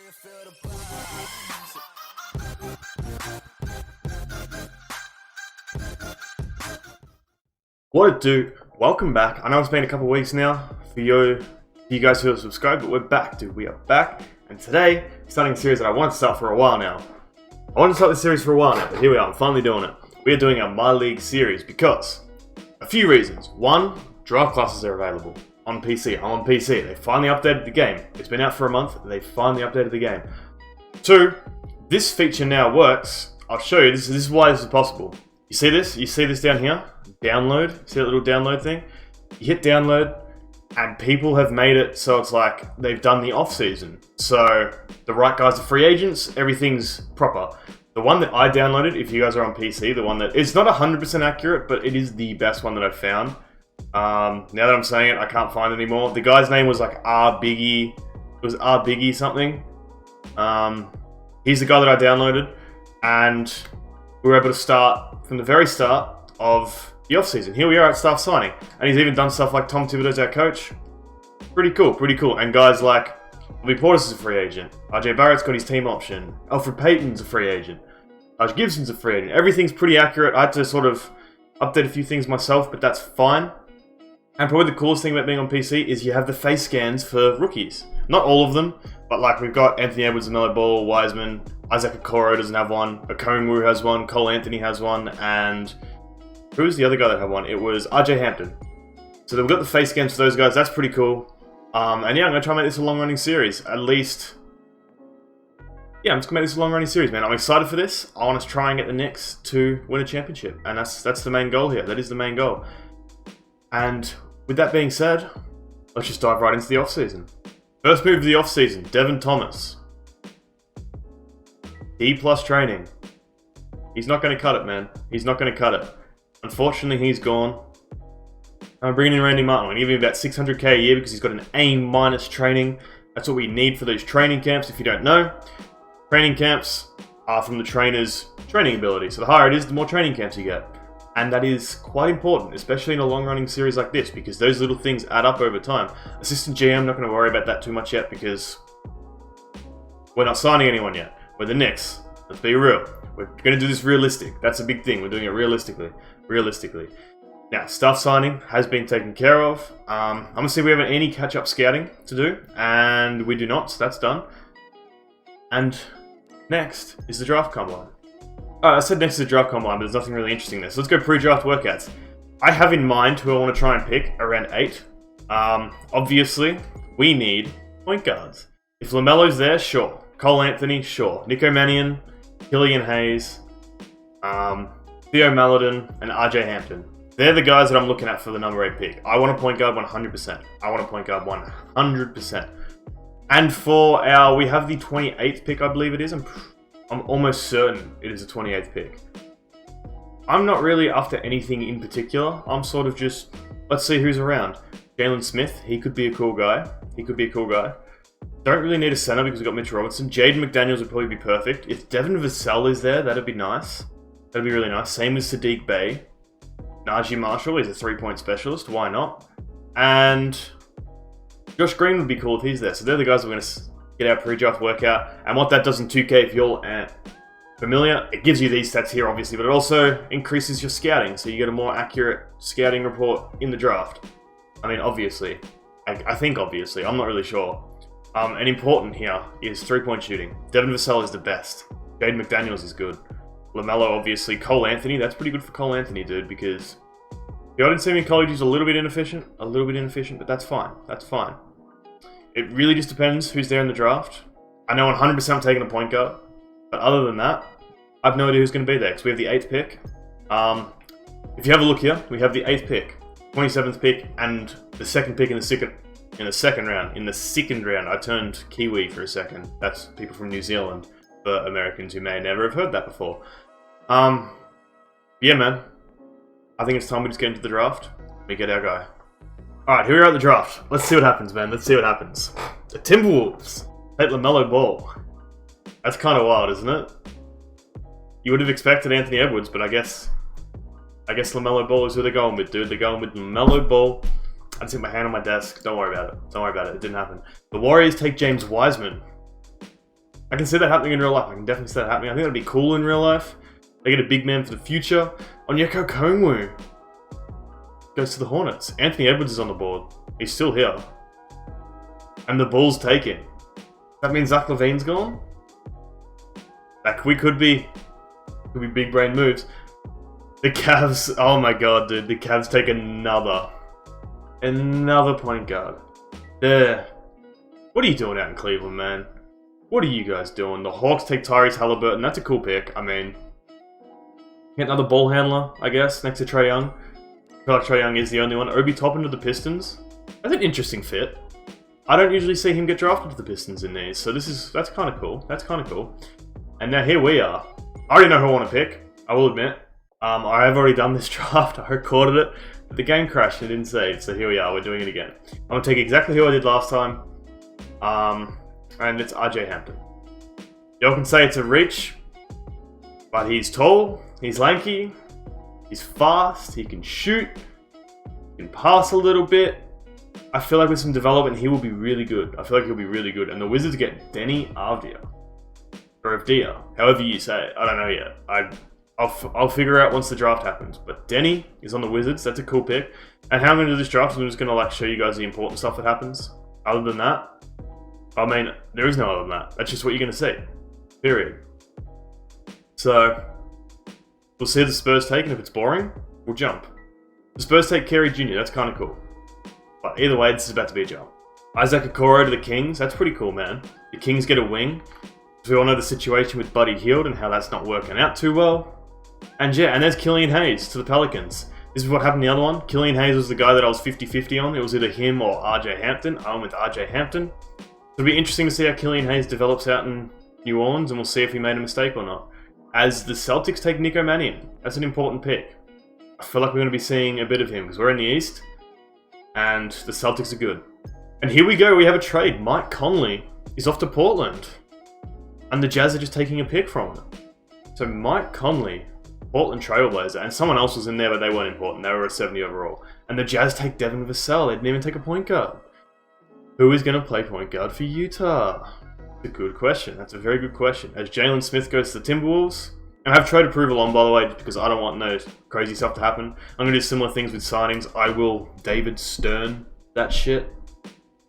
you feel the vibes? What it do? Welcome back. I know it's been a couple of weeks now for you guys who have subscribed, but we're back, dude. We are back, and today starting a series that I wanted to start for a while now. I wanted to start this series for a while now, but here we are. I'm finally doing it. We are doing our MyLeague series because a few reasons. One, draft classes are available on PC. I'm on PC. They finally updated the game. It's been out for a month. They finally updated the game. Two, this feature now works. I'll show you. This is why this is possible. You see this? You see this down here? Download. See that little download thing? You hit download, and people have made it so it's like they've done the off-season. So the right guys are free agents. Everything's proper. The one that I downloaded, if you guys are on PC, the one that it's not 100% accurate, but it is the best one that I've found. Now that I'm saying it, I can't find it anymore. The guy's name was like R Biggie. It was R Biggie something. He's the guy that I downloaded, and we were able to start from the very start of the off-season. Here we are at staff signing, and he's even done stuff like Tom Thibodeau's our coach. Pretty cool, pretty cool. And guys like Bobby Portis is a free agent. RJ Barrett's got his team option. Alfred Payton's a free agent. Taj Gibson's a free agent. Everything's pretty accurate. I had to sort of update a few things myself, but that's fine. And probably the coolest thing about being on PC is you have the face scans for rookies. Not all of them, but like we've got Anthony Edwards, Melo Ball, Wiseman, Isaac Okoro doesn't have one, Okongwu has one, Cole Anthony has one, and who was the other guy that had one? It was RJ Hampton. So we've got the face scans for those guys. That's pretty cool. And yeah, I'm going to try and make this a long-running series. At least, yeah, I'm just going to make this a long-running series, man. I'm excited for this. I want to try and get the Knicks to win a championship. And that's the main goal here. That is the main goal. And with that being said, let's just dive right into the off-season. First move of the off-season, Devin Thomas. D+ training. He's not going to cut it, man. He's not going to cut it. Unfortunately, he's gone. I'm bringing in Randy Martin. I'm going to give him about $600k a year because he's got an A- training. That's what we need for those training camps. If you don't know, training camps are from the trainer's training ability. So the higher it is, the more training camps you get. And that is quite important, especially in a long-running series like this, because those little things add up over time. Assistant GM, not going to worry about that too much yet because we're not signing anyone yet. We're the Knicks. Let's be real. We're going to do this realistic. That's a big thing. We're doing it realistically. Now, staff signing has been taken care of. I'm going to see if we have any catch-up scouting to do, and we do not, so that's done. And next is the draft combine. I said next to the draft combine, but there's nothing really interesting there. So let's go pre-draft workouts. I have in mind who I want to try and pick around 8. Obviously, we need point guards. If LaMelo's there, sure. Cole Anthony, sure. Nico Mannion, Killian Hayes, Theo Maledon, and RJ Hampton. They're the guys that I'm looking at for the number 8 pick. I want a point guard 100%. I want a point guard 100%. And for we have the 28th pick, I believe it is. I'm almost certain it is the 28th pick. I'm not really after anything in particular. I'm sort of just, let's see who's around. Jalen Smith, he could be a cool guy. Don't really need a center because we've got Mitch Robinson. Jaden McDaniels would probably be perfect. If Devin Vassell is there, that'd be nice. That'd be really nice. Same with Sadiq Bey. Najee Marshall is a 3-point specialist. Why not? And Josh Green would be cool if he's there. So they're the guys we're going to get our pre-draft workout. And what that does in 2K, if you're familiar, it gives you these stats here, obviously, but it also increases your scouting. So you get a more accurate scouting report in the draft. I mean, obviously. I think obviously. I'm not really sure. And important here is 3-point shooting. Devin Vassell is the best. Jaden McDaniels is good. LaMelo, obviously. Cole Anthony, that's pretty good for Cole Anthony, dude, because the Oden Semi College is a little bit inefficient, but that's fine. It really just depends who's there in the draft. I know 100% I'm taking a point guard, but other than that, I have no idea who's going to be there, because we have the 8th pick. If you have a look here, we have the 8th pick, 27th pick, and the 2nd pick in the second round. I turned Kiwi for a second. That's people from New Zealand, for Americans who may never have heard that before. Yeah, man. I think it's time we just get into the draft. We get our guy. Alright, here we are at the draft. Let's see what happens, man. Let's see what happens. The Timberwolves take LaMelo Ball. That's kind of wild, isn't it? You would have expected Anthony Edwards, but I guess LaMelo Ball is who they're going with, dude. They're going with LaMelo Ball. I just hit my hand on my desk. Don't worry about it. It didn't happen. The Warriors take James Wiseman. I can see that happening in real life. I can definitely see that happening. I think that'd be cool in real life. They get a big man for the future. Onyeka Okongwu goes to the Hornets. Anthony Edwards is on the board. He's still here. And the Bulls take him. That means Zach LaVine's gone? Could be big brain moves. The Cavs, oh my god, dude. The Cavs take another point guard. What are you doing out in Cleveland, man? What are you guys doing? The Hawks take Tyrese Halliburton. That's a cool pick. I mean, get another ball handler, I guess, next to Trae Young. I feel like Trae Young is the only one. Obi Toppin to the Pistons. That's an interesting fit. I don't usually see him get drafted to the Pistons in these, so that's kind of cool. That's kind of cool. And now here we are. I already know who I want to pick. I will admit. I have already done this draft. I recorded it. But the game crashed and it didn't save, so here we are. We're doing it again. I'm going to take exactly who I did last time. And it's RJ Hampton. Y'all can say it's a reach, but he's tall, he's lanky, he's fast, he can shoot, he can pass a little bit. I feel like with some development, he will be really good. I feel like he'll be really good. And the Wizards get Denny Avdia. Or Avdia, however you say it. I don't know yet. I'll figure out once the draft happens. But Denny is on the Wizards. That's a cool pick. And how I'm going to do this draft is I'm just going to show you guys the important stuff that happens. Other than that, I mean, there is no other than that. That's just what you're going to see. Period. So, we'll see the Spurs take, and if it's boring, we'll jump. The Spurs take Carey Jr., that's kind of cool. But either way, this is about to be a jump. Isaac Okoro to the Kings, that's pretty cool, man. The Kings get a wing. We all know the situation with Buddy Hield and how that's not working out too well. And yeah, and there's Killian Hayes to the Pelicans. This is what happened in the other one. Killian Hayes was the guy that I was 50-50 on. It was either him or RJ Hampton. I went with RJ Hampton. It'll be interesting to see how Killian Hayes develops out in New Orleans, and we'll see if he made a mistake or not. As the Celtics take Nico Mannion. That's an important pick. I feel like we're going to be seeing a bit of him, because we're in the East, and the Celtics are good. And here we go, we have a trade. Mike Conley is off to Portland. And the Jazz are just taking a pick from him. So Mike Conley, Portland Trailblazer, and someone else was in there, but they weren't important. They were a 70 overall. And the Jazz take Devin Vassell. They didn't even take a point guard. Who is going to play point guard for Utah? That's a good question. That's a very good question. As Jalen Smith goes to the Timberwolves. And I have trade approval on, by the way, because I don't want no crazy stuff to happen. I'm going to do similar things with signings. I will David Stern that shit.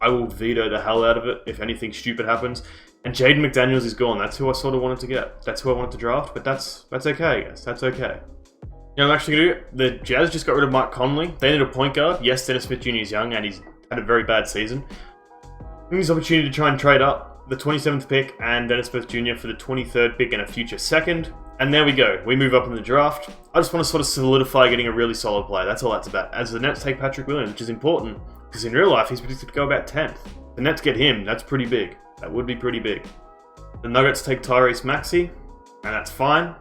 I will veto the hell out of it if anything stupid happens. And Jaden McDaniels is gone. That's who I sort of wanted to get. That's who I wanted to draft, but that's okay, I guess. That's okay. You know, I'm actually going to do the Jazz just got rid of Mike Conley. They need a point guard. Yes, Dennis Smith Jr. is young, and he's had a very bad season. I think this opportunity to try and trade up the 27th pick and Dennis Smith Jr. for the 23rd pick and a future second. And there we go. We move up in the draft. I just want to sort of solidify getting a really solid player. That's all that's about. As the Nets take Patrick Williams, which is important, because in real life, he's predicted to go about 10th. The Nets get him. That's pretty big. That would be pretty big. The Nuggets take Tyrese Maxey, and that's fine.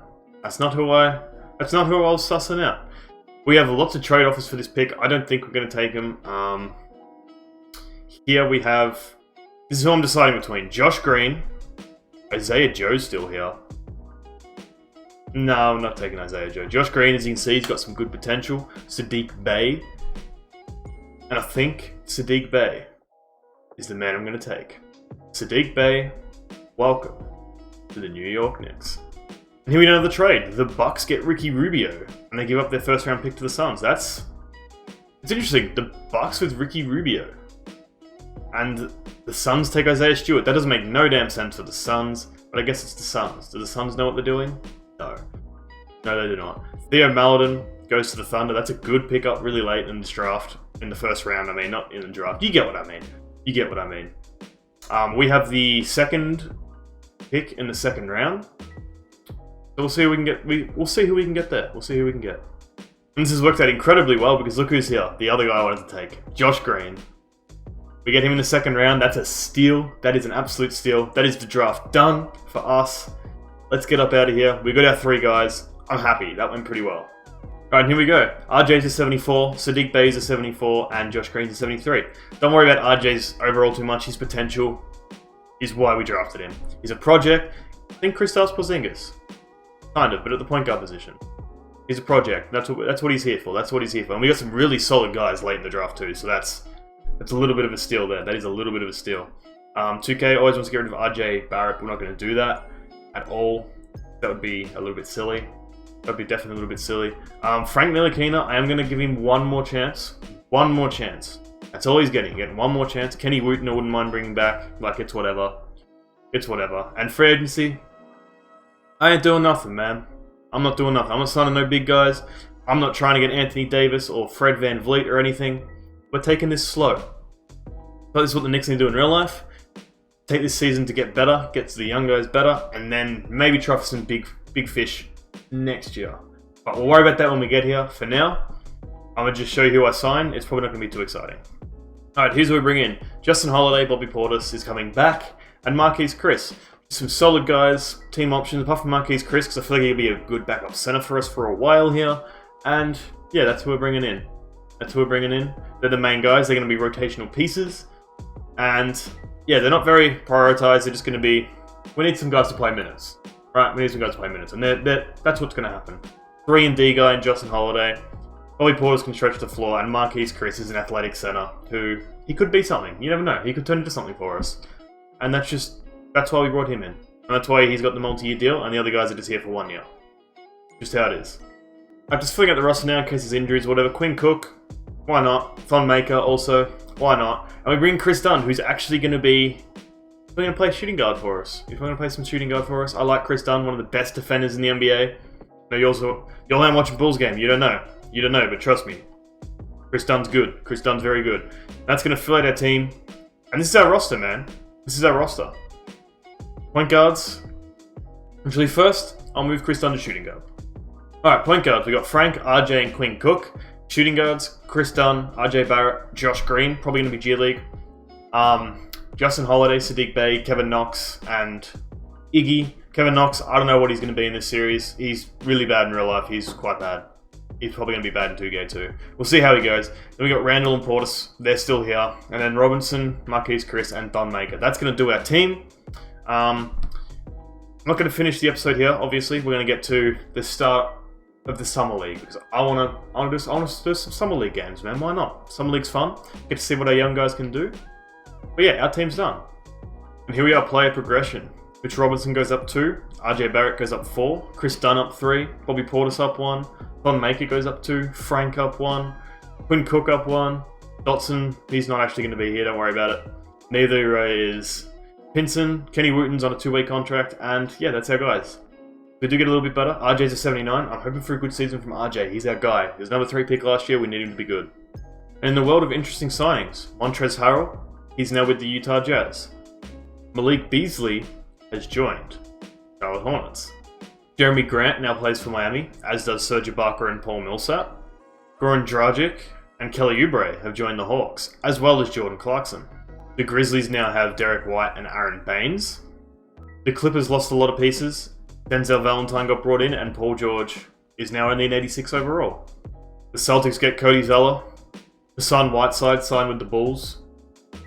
That's not who I was sussing out. We have lots of trade offers for this pick. I don't think we're going to take him. Here we have... This is who I'm deciding between. Josh Green. Isaiah Joe's still here. No, I'm not taking Isaiah Joe. Josh Green, as you can see, he's got some good potential. Sadiq Bey. And I think Sadiq Bey is the man I'm going to take. Sadiq Bey, welcome to the New York Knicks. And here we know the trade. The Bucks get Ricky Rubio, and they give up their first round pick to the Suns. It's interesting. The Bucks with Ricky Rubio. And the Suns take Isaiah Stewart. That doesn't make no damn sense for the Suns, but I guess it's the Suns. Do the Suns know what they're doing? No. No, they do not. Theo Maledon goes to the Thunder. That's a good pickup really late in this draft. In the first round, I mean, not in the draft. You get what I mean. You get what I mean. We have the second pick in the second round. So we'll see who we can get. We'll see who we can get there. We'll see who we can get. And this has worked out incredibly well because look who's here. The other guy I wanted to take. Josh Green. We get him in the second round. That's a steal. That is an absolute steal. That is the draft done for us. Let's get up out of here. We got our 3 guys. I'm happy. That went pretty well. Alright, here we go. RJ's a 74, Sadiq Bey's a 74, and Josh Green's a 73. Don't worry about RJ's overall too much. His potential is why we drafted him. He's a project. Think Kristaps Porzingis. Kind of, but at the point guard position. He's a project. That's what he's here for. That's what he's here for. And we got some really solid guys late in the draft too, so that's a little bit of a steal there. That is a little bit of a steal. 2K always wants to get rid of RJ Barrett. We're not going to do that at all. That would be a little bit silly. That would be definitely a little bit silly. Frank Ntilikina, I am going to give him one more chance. One more chance. That's all he's getting. Getting one more chance. Kenny Wooten, I wouldn't mind bringing back. Like, it's whatever. It's whatever. And free agency, I ain't doing nothing, man. I'm not doing nothing. I'm not signing no big guys. I'm not trying to get Anthony Davis or Fred VanVleet or anything. We're taking this slow. But this is what the Knicks need to do in real life. Take this season to get better, get to the young guys better, and then maybe try for some big fish next year. But we'll worry about that when we get here. For now, I'm going to just show you who I signed. It's probably not going to be too exciting. Alright, here's what we bring in. Justin Holiday, Bobby Portis is coming back, and Marquise Chris. Some solid guys, team options, apart from Marquise Chris, because I feel like he'll be a good backup center for us for a while here. And yeah, that's who we're bringing in. That's who we're bringing in. They're the main guys. They're going to be rotational pieces. And yeah, they're not very prioritized. They're just going to be, we need some guys to play minutes. Right, we need some guys to play minutes. And that's what's going to happen. 3-and-D guy in Justin Holiday. Bobby Portis can stretch the floor, and Marquise Chris is an athletic center who, he could be something. You never know. He could turn into something for us. And that's why we brought him in. And that's why he's got the multi-year deal, and the other guys are just here for 1 year. Just how it is. I'm just filling out the roster now in case there's injuries or whatever. Quinn Cook, why not? Thon Maker also, why not? And we bring Chris Dunn, who's actually going to be going to play shooting guard for us. If we're going to play some shooting guard for us, I like Chris Dunn, one of the best defenders in the NBA. Now you're only watching Bulls game. You don't know. You don't know, but trust me. Chris Dunn's good. Chris Dunn's very good. That's going to fill out our team. And this is our roster, man. This is our roster. Point guards. Actually, first, I'll move Chris Dunn to shooting guard. Alright, point guards. We got Frank, RJ, and Quinn Cook. Shooting guards, Chris Dunn, RJ Barrett, Josh Green, probably going to be G League. Justin Holiday, Sadiq Bey, Kevin Knox, and Iggy. Kevin Knox, I don't know what he's going to be in this series. He's really bad in real life. He's quite bad. He's probably going to be bad in 2K too. We'll see how he goes. Then we got Randall and Portis. They're still here. And then Robinson, Marquise Chris, and Thon Maker. That's going to do our team. I'm not going to finish the episode here, obviously. We're going to get to the start of the Summer League, because I want to do some Summer League games, man. Why not? Summer League's fun. Get to see what our young guys can do. But yeah, our team's done. And here we are, player progression. Mitch Robinson goes up 2, RJ Barrett goes up 4, Chris Dunn up 3, Bobby Portis up 1, Thon Maker goes up 2, Frank up 1, Quinn Cook up 1, Dotson, he's not actually going to be here, don't worry about it. Neither is Pinson, Kenny Wooten's on a 2-way contract, and yeah, that's our guys. We do get a little bit better. RJ's a 79. I'm hoping for a good season from RJ. He's our guy. He was number 3 pick last year. We need him to be good. And in the world of interesting signings, Montrezl Harrell, he's now with the Utah Jazz. Malik Beasley has joined Charlotte Hornets. Jeremy Grant now plays for Miami, as does Serge Ibaka and Paul Millsap. Goran Dragic and Kelly Oubre have joined the Hawks, as well as Jordan Clarkson. The Grizzlies now have Derek White and Aaron Baines. The Clippers lost a lot of pieces. Denzel Valentine got brought in, and Paul George is now only an 86 overall. The Celtics get Cody Zeller. Hassan Whiteside signed with the Bulls.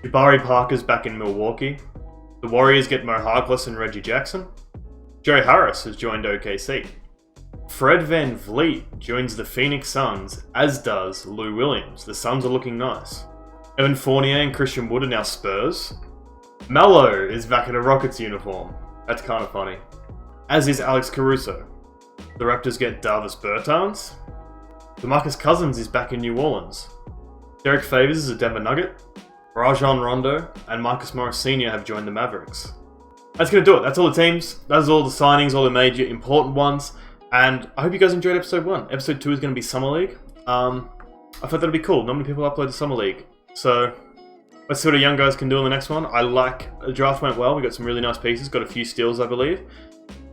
Jabari Parker's back in Milwaukee. The Warriors get Mo Harkless and Reggie Jackson. Joe Harris has joined OKC. Fred VanVleet joins the Phoenix Suns, as does Lou Williams. The Suns are looking nice. Evan Fournier and Christian Wood are now Spurs. Melo is back in a Rockets uniform. That's kind of funny. As is Alex Caruso. The Raptors get Davis Bertans. DeMarcus Cousins is back in New Orleans. Derek Favors is a Denver Nugget. Rajon Rondo and Marcus Morris Sr. have joined the Mavericks. That's going to do it. That's all the teams. That's all the signings, all the major important ones. And I hope you guys enjoyed episode 1. Episode 2 is going to be Summer League. I thought that'd be cool. Not many people upload the Summer League. So let's see what our young guys can do in the next one. I like the draft went well. We got some really nice pieces. Got a few steals, I believe.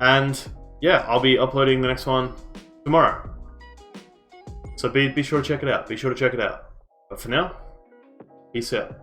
And yeah, I'll be uploading the next one tomorrow. So be sure to check it out. Be sure to check it out. But for now, peace out.